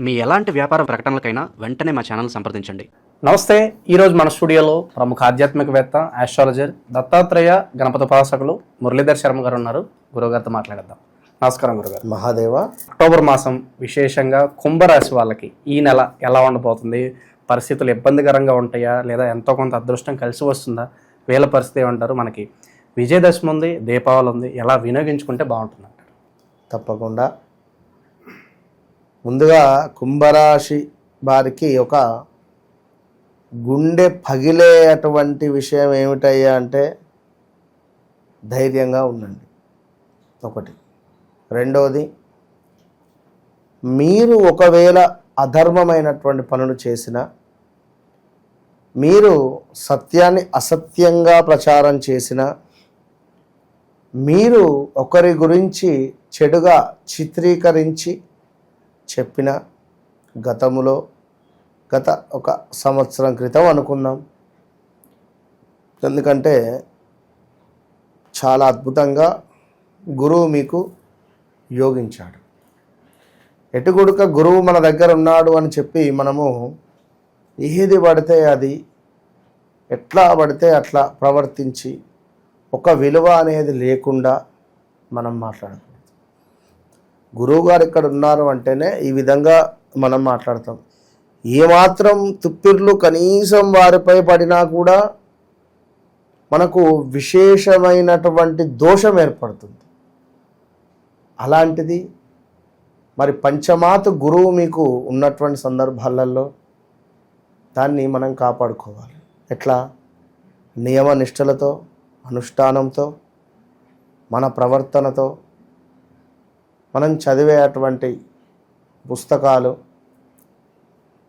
మీ ఎలాంటి వ్యాపార ప్రకటనలకైనా వెంటనే మా ఛానల్ సంప్రదించండి. నమస్తే. ఈరోజు మన స్టూడియోలో ప్రముఖ ఆధ్యాత్మికవేత్త, ఆస్ట్రాలజర్, దత్తాత్రేయ గణపతి ఉపాసకులు మురళీధర్ శర్మ గారు ఉన్నారు. గురువుగారితో మాట్లాడేద్దాం. నమస్కారం గురుగారు. మహాదేవ. అక్టోబర్ మాసం విశేషంగా కుంభరాశి వాళ్ళకి ఈ నెల ఎలా ఉండబోతుంది? పరిస్థితులు ఇబ్బందికరంగా ఉంటాయా లేదా ఎంతో కొంత అదృష్టం కలిసి వస్తుందా? వీళ్ళ పరిస్థితి ఏమంటారు? మనకి విజయదశమి ఉంది, దీపావళి ఉంది, ఎలా వినియోగించుకుంటే బాగుంటుంది అంటారు? తప్పకుండా. ముందుగా కుంభరాశి వారికి ఒక గుండె పగిలేటువంటి విషయం ఏమిటయ్యా అంటే ధైర్యంగా ఉండండి. ఒకటి. రెండవది, మీరు ఒకవేళ అధర్మమైనటువంటి పనులు చేసినా, మీరు సత్యాన్ని అసత్యంగా ప్రచారం చేసినా, మీరు ఒకరి గురించి చెడుగా చిత్రీకరించి చెప్పిన గత ఒక సంవత్సరం క్రితం అనుకుందాం, ఎందుకంటే చాలా అద్భుతంగా గురువు మీకు యోగించాడు. ఎటుగుడుక గురువు మన దగ్గర ఉన్నాడు అని చెప్పి మనము ఏది పడితే అది, ఎట్లా పడితే అట్లా ప్రవర్తించి ఒక విలువ అనేది లేకుండా మనం మాట్లాడకూడదు. గురువుగారు ఇక్కడ ఉన్నారు అంటేనే ఈ విధంగా మనం మాట్లాడతాం. ఏమాత్రం తుప్పిర్లు కనీసం వారిపై పడినా కూడా మనకు విశేషమైనటువంటి దోషం ఏర్పడుతుంది. అలాంటిది మరి పంచమాతు గురువు మీకు ఉన్నటువంటి సందర్భాలలో దాన్ని మనం కాపాడుకోవాలి. ఎట్లా? నియమ నిష్టలతో, అనుష్ఠానంతో, మన ప్రవర్తనతో, మనం చదివేటువంటి పుస్తకాలు,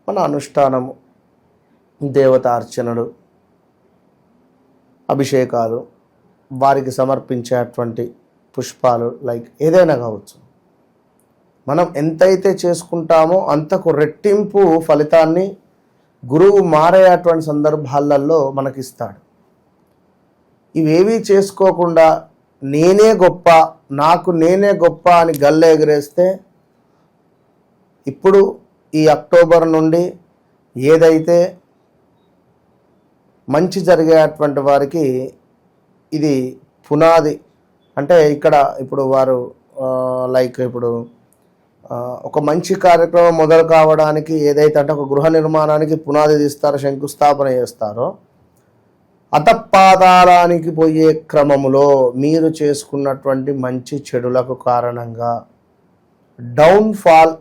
మన అనుష్ఠానము, దేవతార్చనలు, అభిషేకాలు, వారికి సమర్పించేటువంటి పుష్పాలు, లైక్ ఏదైనా కావచ్చు. మనం ఎంతైతే చేసుకుంటామో అంతకు రెట్టింపు ఫలితాన్ని గురువు మారేటువంటి సందర్భాలలో మనకిస్తాడు. ఇవేవీ చేసుకోకుండా నేనే గొప్ప, నాకు నేనే గొప్ప అని గల్లె ఎగరేస్తే ఇప్పుడు ఈ అక్టోబర్ నుండి ఏదైతే మంచి జరిగేటువంటి వారికి ఇది పునాది. అంటే ఇక్కడ ఇప్పుడు వారు లైక్ ఇప్పుడు ఒక మంచి కార్యక్రమం మొదలు కావడానికి ఏదైతే అంటే ఒక గృహ నిర్మాణానికి పునాది తీస్తారో, శంకుస్థాపన చేస్తారో, అధపాతాళానికి పోయే క్రమములో మీరు చేసుకున్నటువంటి మంచి చెడులకు కారణంగా డౌన్ఫాల్,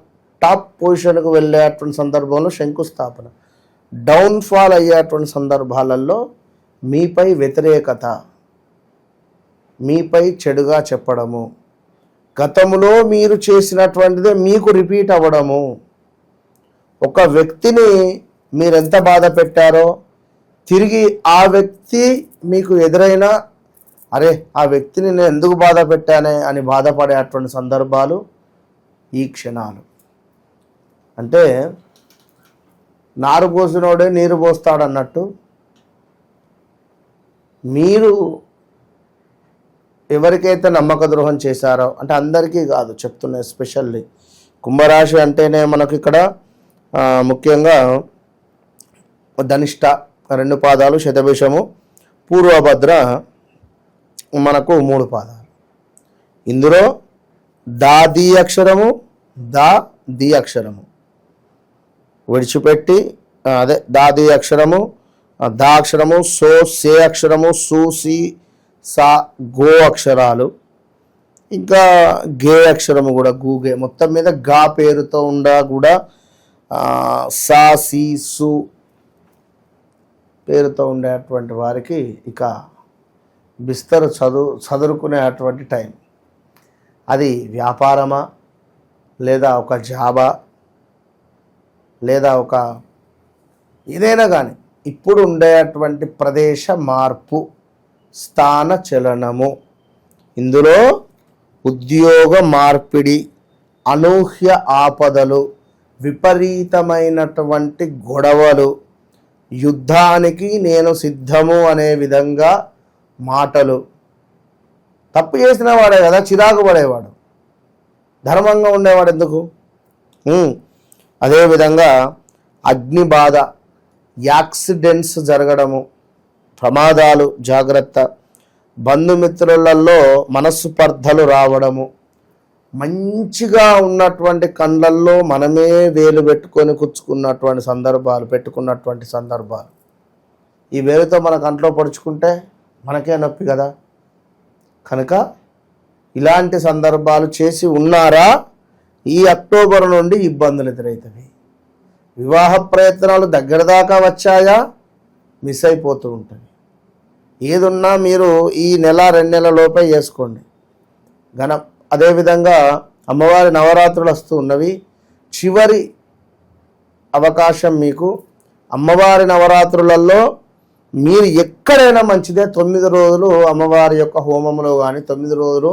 టాప్ పొజిషన్కు వెళ్ళేటువంటి సందర్భంలో శంకుస్థాపన, డౌన్ఫాల్ అయ్యేటువంటి సందర్భాలలో మీపై వ్యతిరేకత, మీపై చెడుగా చెప్పడము, గతంలో మీరు చేసినటువంటిదే మీకు రిపీట్ అవ్వడము, ఒక వ్యక్తిని మీరెంత బాధ పెట్టారో తిరిగి ఆ వ్యక్తి మీకు ఎదురైనా అరే ఆ వ్యక్తిని నేను ఎందుకు బాధ పెట్టానే అని బాధపడేటువంటి సందర్భాలు ఈ క్షణాలు. అంటే నారు పోసినోడే నీరు పోస్తాడన్నట్టు మీరు ఎవరికైతే నమ్మక ద్రోహం చేశారో, అంటే అందరికీ కాదు చెప్తున్నా, ఎస్పెషల్లీ కుంభరాశి అంటేనే మనకు ఇక్కడ ముఖ్యంగా ధనిష్ట 2 పాదాలు, శతభిషము, పూర్వభద్ర మనకు 3 పాదాలు. ఇందులో ది అక్షరము, ది అక్షరము విడిచిపెట్టి అదే ది అక్షరము, అక్షరము, సే అక్షరము, సి సా గో అక్షరాలు, ఇంకా గే అక్షరము కూడా గూగే, మొత్తం మీద గా పేరుతో కూడా సా సి సు పేరుతో ఉండేటువంటి వారికి ఇక బిస్తరు చదువుకునేటువంటి టైం. అది వ్యాపారమా, లేదా ఒక జాబా, లేదా ఒక ఏదైనా కానీ ఇప్పుడు ఉండేటువంటి ప్రదేశ మార్పు, స్థాన చలనము, ఇందులో ఉద్యోగ మార్పిడి, అనూహ్య ఆపదలు, విపరీతమైనటువంటి గొడవలు, యుద్ధానికి నేను సిద్ధము అనే విధంగా మాటలు. తప్పు చేసిన వాడే కదా చిరాకు పడేవాడు, ధర్మంగా ఉండేవాడు ఎందుకు? అదేవిధంగా అగ్ని బాధ, యాక్సిడెంట్స్ జరగడము, ప్రమాదాలు జాగ్రత్త, బంధుమిత్రులలో మనస్పర్ధలు రావడము, మంచిగా ఉన్నటువంటి కండ్లల్లో మనమే వేలు పెట్టుకున్నటువంటి సందర్భాలు, ఈ వేలుతో మన కంట్లో పొడుచుకుంటే మనకే నొప్పి కదా. కనుక ఇలాంటి సందర్భాలు చేసి ఉన్నారా, ఈ అక్టోబర్ నుండి ఇబ్బందులు ఎదురవుతాయి. వివాహ ప్రయత్నాలు దగ్గర దాకా వచ్చాయా, మిస్ అయిపోతూ ఉంటుంది. ఏదున్నా మీరు ఈ నెల 2 నెలల లోపే చేసుకోండి. అదేవిధంగా అమ్మవారి నవరాత్రులు వస్తూ ఉన్నవి. చివరి అవకాశం మీకు. అమ్మవారి నవరాత్రులలో మీరు ఎక్కడైనా మంచిదే 9 రోజులు అమ్మవారి యొక్క హోమంలో కానీ 9 రోజులు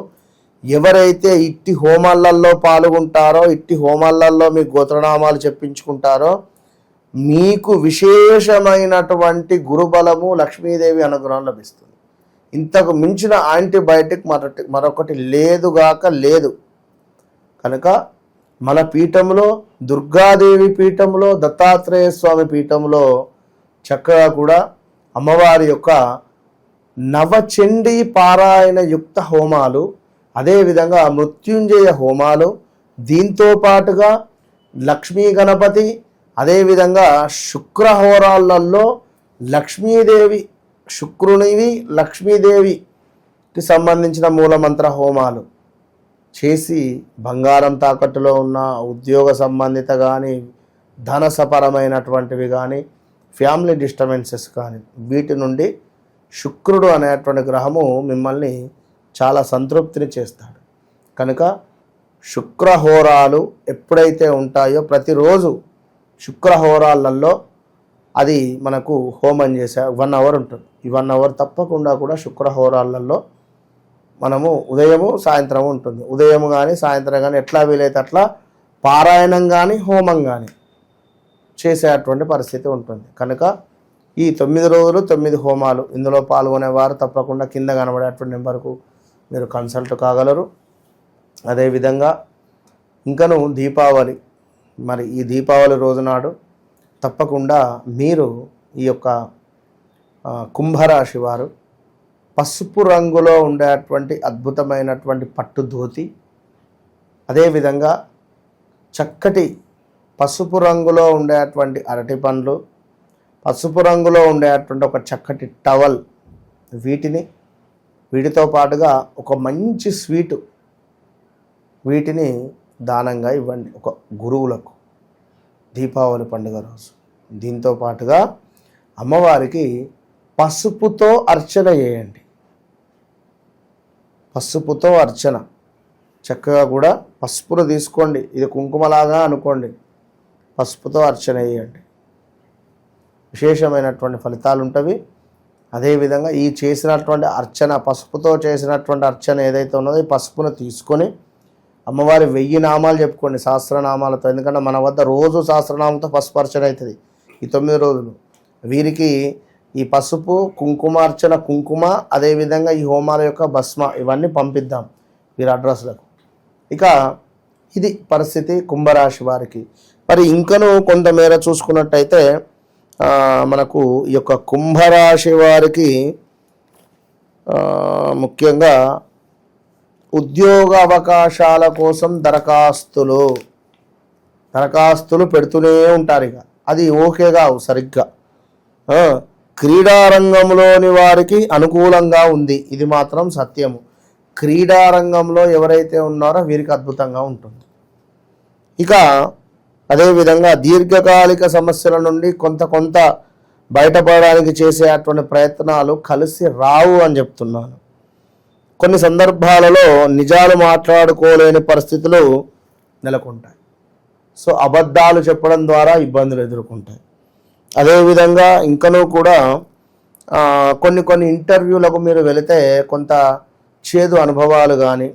ఎవరైతే ఇట్టి హోమాలలో పాల్గొంటారో, ఇట్టి హోమాలలో మీ గోత్రనామాలు చెప్పించుకుంటారో మీకు విశేషమైనటువంటి గురుబలము, లక్ష్మీదేవి అనుగ్రహం లభిస్తుంది. ఇంతకు మించిన యాంటీబయాటిక్ మరొకటి లేదు. కనుక మన పీఠంలో, దుర్గాదేవి పీఠంలో, దత్తాత్రేయ స్వామి పీఠంలో చక్కగా కూడా అమ్మవారి యొక్క నవచండీ పారాయణ యుక్త హోమాలు, అదేవిధంగా మృత్యుంజయ హోమాలు, దీంతో పాటుగా లక్ష్మీ గణపతి, అదేవిధంగా శుక్రహోరాలలో లక్ష్మీదేవి, శుక్రునివి లక్ష్మీదేవికి సంబంధించిన మూలమంత్ర హోమాలు చేసి బంగారం తాకట్టులో ఉన్న ఉద్యోగ సంబంధిత కానీ, ధనసపరమైనటువంటివి కానీ, ఫ్యామిలీ డిస్టర్బెన్సెస్ కానీ, వీటి నుండి శుక్రుడు అనేటువంటి గ్రహము మిమ్మల్ని చాలా సంతృప్తిని చేస్తాడు. కనుక శుక్రహోరాలు ఎప్పుడైతే ఉంటాయో ప్రతిరోజు శుక్రహోరాలలో అది మనకు హోమం చేసే 1 అవర్ ఉంటుంది. ఈ 1 అవర్ తప్పకుండా కూడా శుక్రహోరాలలో మనము ఉదయము సాయంత్రం ఉంటుంది. ఉదయం కానీ సాయంత్రం కానీ ఎట్లా వీలైతే అట్లా పారాయణం కానీ హోమం కానీ చేసేటువంటి పరిస్థితి ఉంటుంది. కనుక ఈ 9 రోజులు 9 హోమాలు ఇందులో పాల్గొనేవారు తప్పకుండా కింద కనబడేటువంటి నెంబర్కు మీరు కన్సల్ట్ కాగలరు. అదేవిధంగా ఇంకను దీపావళి, మరి ఈ దీపావళి రోజునాడు తప్పకుండా మీరు ఈ యొక్క కుంభరాశి వారు పసుపు రంగులో ఉండేటువంటి అద్భుతమైనటువంటి పట్టు ధోతి, అదేవిధంగా చక్కటి పసుపు రంగులో ఉండేటువంటి అరటి పండ్లు, పసుపు రంగులో ఉండేటువంటి ఒక చక్కటి టవల్, వీటితో పాటుగా ఒక మంచి స్వీటు, వీటిని దానంగా ఇవ్వండి ఒక గురువులకు దీపావళి పండుగ రోజు. దీంతో పాటుగా అమ్మవారికి పసుపుతో అర్చన చేయండి. పసుపుతో అర్చన చక్కగా కూడా పసుపును తీసుకోండి, ఇది కుంకుమలాగా అనుకోండి, పసుపుతో అర్చన చేయండి. విశేషమైనటువంటి ఫలితాలు ఉంటవి. అదేవిధంగా ఈ చేసినటువంటి అర్చన, పసుపుతో చేసినటువంటి అర్చన ఏదైతే ఉన్నదో ఈ పసుపును తీసుకొని అమ్మవారి 1000 నామాలు చెప్పుకోండి సహస్రనామాలతో. ఎందుకంటే మన వద్ద రోజు సహస్రనామంతో పసుపు అర్చన అవుతుంది ఈ 9 రోజులు. వీరికి ఈ పసుపు కుంకుమార్చన, కుంకుమ, అదేవిధంగా ఈ హోమాల యొక్క భస్మ ఇవన్నీ పంపిద్దాం వీరి అడ్రస్లకు. ఇక ఇది పరిస్థితి కుంభరాశి వారికి. మరి ఇంకనూ కొంతమేర చూసుకున్నట్టయితే మనకు ఈ యొక్క కుంభరాశి వారికి ముఖ్యంగా ఉద్యోగ అవకాశాల కోసం దరఖాస్తులు పెడుతూనే ఉంటారు. ఇక అది ఓకే కావు సరిగ్గా. క్రీడారంగంలోని వారికి అనుకూలంగా ఉంది, ఇది మాత్రం సత్యము. క్రీడారంగంలో ఎవరైతే ఉన్నారో వీరికి అద్భుతంగా ఉంటుంది. ఇక అదేవిధంగా దీర్ఘకాలిక సమస్యల నుండి కొంత బయటపడడానికి చేసేటువంటి ప్రయత్నాలు కలిసి రావు అని చెప్తున్నాను. కొన్ని సందర్భాలలో నిజాలు మాట్లాడుకోలేని పరిస్థితులు నెలకొంటాయి. సో అబద్ధాలు చెప్పడం ద్వారా ఇబ్బందులు ఎదుర్కొంటాయి. అదేవిధంగా ఇంకనూ కూడా కొన్ని ఇంటర్వ్యూలకు మీరు వెళితే కొంత చేదు అనుభవాలు కానీ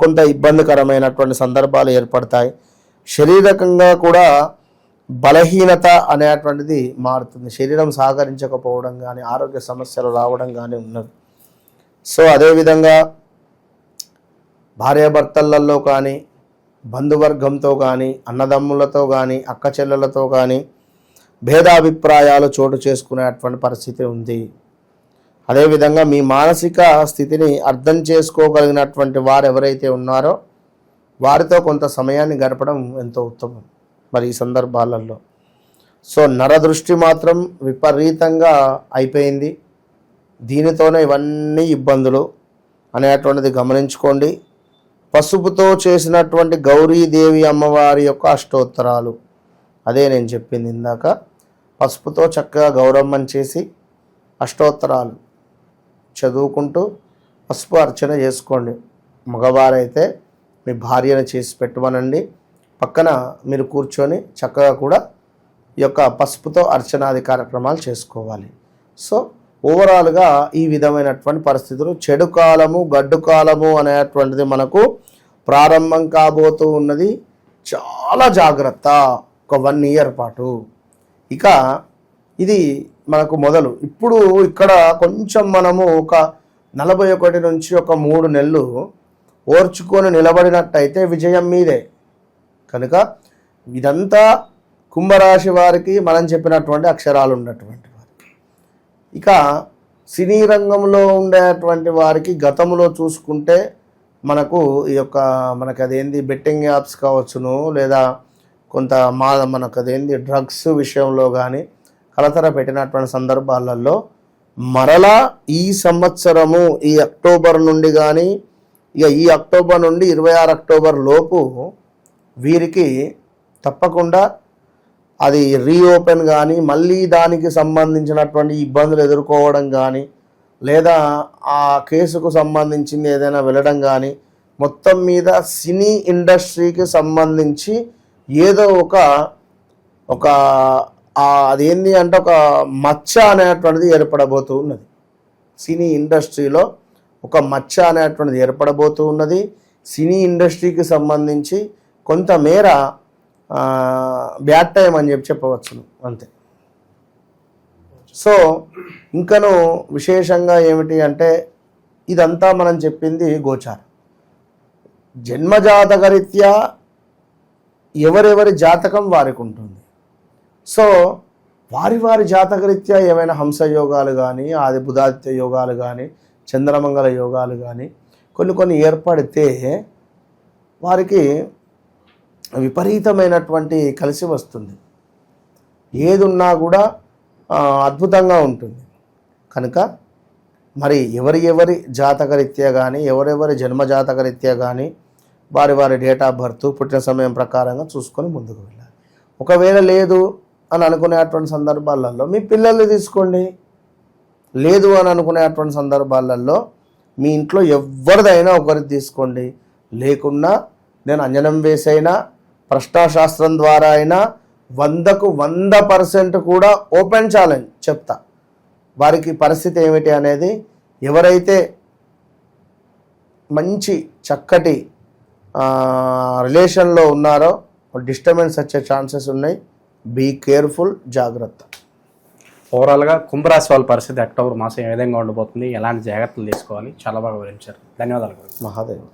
కొంత ఇబ్బందికరమైనటువంటి సందర్భాలు ఏర్పడతాయి. శారీరకంగా కూడా బలహీనత అనేటువంటిది మారుతుంది. శరీరం సహకరించకపోవడం కానీ ఆరోగ్య సమస్యలు రావడం కానీ ఉన్నది. సో అదేవిధంగా భార్యాభర్తలలో కానీ బంధువర్గంతో కానీ, అన్నదమ్ములతో కానీ, అక్క చెల్లెలతో కానీ భేదాభిప్రాయాలు చోటు చేసుకునేటువంటి పరిస్థితి ఉంది. అదేవిధంగా మీ మానసిక స్థితిని అర్థం చేసుకోగలిగినటువంటి వారు ఎవరైతే ఉన్నారో వారితో కొంత సమయాన్ని గడపడం ఎంతో ఉత్తమం మరి ఈ సందర్భాలలో. సో నరదృష్టి మాత్రం విపరీతంగా అయిపోయింది. దీనితోనే ఇవన్నీ ఇబ్బందులు అనేటువంటిది గమనించుకోండి. పసుపుతో చేసినటువంటి గౌరీదేవి అమ్మవారి యొక్క అష్టోత్తరాలు, అదే నేను చెప్పింది ఇందాక, పసుపుతో చక్కగా గౌరమ్మని చేసి అష్టోత్తరాలు చదువుకుంటూ పసుపు అర్చన చేసుకోండి. మగవారైతే మీ భార్యను చేసి పెట్టమనండి, పక్కన మీరు కూర్చొని చక్కగా కూడా ఈ యొక్క పసుపుతో అర్చనాది కార్యక్రమాలు చేసుకోవాలి. సో ఓవరాల్గా ఈ విధమైనటువంటి పరిస్థితులు, చెడు కాలము గడ్డు కాలము అనేటువంటిది మనకు ప్రారంభం కాబోతూ ఉన్నది. చాలా జాగ్రత్త, ఒక 1 ఇయర్ పాటు. ఇక ఇది మనకు మొదలు. ఇప్పుడు ఇక్కడ కొంచెం మనము ఒక 41 నుంచి ఒక 3 నెలలు ఓర్చుకొని నిలబడినట్టయితే విజయం మీదే. కనుక ఇదంతా కుంభరాశి వారికి మనం చెప్పినటువంటి అక్షరాలు ఉన్నటువంటి వారికి. ఇక సినీ రంగంలో ఉండేటువంటి వారికి గతంలో చూసుకుంటే మనకు ఈ యొక్క మనకు అదేంది బెట్టింగ్ యాప్స్ కావచ్చును, లేదా కొంత మనకు అదేంది డ్రగ్స్ విషయంలో కానీ కలతర పెట్టినటువంటి సందర్భాలలో మరలా ఈ సంవత్సరము ఈ అక్టోబర్ నుండి కానీ, ఇక ఈ అక్టోబర్ నుండి 26 అక్టోబర్ లోపు వీరికి తప్పకుండా అది రీఓపెన్ కానీ, మళ్ళీ దానికి సంబంధించినటువంటి ఇబ్బందులు ఎదుర్కోవడం కానీ, లేదా ఆ కేసుకు సంబంధించింది ఏదైనా వెళ్ళడం కానీ, మొత్తం మీద సినీ ఇండస్ట్రీకి సంబంధించి ఏదో ఒక అదేంటి అంటే ఒక మచ్చ అనేటువంటిది ఏర్పడబోతూ ఉన్నది. సినీ ఇండస్ట్రీలో ఒక మచ్చ అనేటువంటిది ఏర్పడబోతూ ఉన్నది. సినీ ఇండస్ట్రీకి సంబంధించి కొంతమేర బ్యాడ్ టైం అని చెప్పవచ్చును, అంతే. సో ఇంకను విశేషంగా ఏమిటి అంటే ఇదంతా మనం చెప్పింది గోచారం. జన్మజాతకరీత్యా ఎవరెవరి జాతకం వారికి ఉంటుంది. సో వారి జాతకరీత్యా ఏమైనా హంసయోగాలు కానీ, ఆది బుధాదిత్య యోగాలు కానీ, చంద్రమంగళ యోగాలు కానీ కొన్ని ఏర్పడితే వారికి విపరీతమైనటువంటి కలిసి వస్తుంది. ఏది ఉన్నా కూడా అద్భుతంగా ఉంటుంది. కనుక మరి ఎవరి జాతకరీత్యా కానీ, ఎవరెవరి జన్మజాతకరీత్యా కానీ వారి డేట్ ఆఫ్ బర్త్ పుట్టిన సమయం ప్రకారంగా చూసుకొని ముందుకు వెళ్ళాలి. ఒకవేళ లేదు అని అనుకునేటువంటి సందర్భాలలో మీ పిల్లల్ని తీసుకోండి. లేదు అని అనుకునేటువంటి సందర్భాలలో మీ ఇంట్లో ఎవరిదైనా ఒకరికి తీసుకోండి. లేకున్నా నేను అంజనం వేసైనా ప్రశ్నాశాస్త్రం ద్వారా అయినా 100కు 100% కూడా ఓపెన్ ఛాలెంజ్ చెప్తా. వారికి పరిస్థితి ఏమిటి అనేది, ఎవరైతే మంచి చక్కటి రిలేషన్లో ఉన్నారో డిస్టర్బెన్స్ వచ్చే ఛాన్సెస్ ఉన్నాయి. బీ కేర్ఫుల్, జాగ్రత్త. ఓవరాల్గా కుంభరాశి వాళ్ళ పరిస్థితి అక్టోబర్ మాసం ఏ విధంగా ఉండబోతుంది, ఎలాంటి జాగ్రత్తలు తీసుకోవాలి, చాలా బాగా వివరించారు. ధన్యవాదాలు. మహాదేవ్.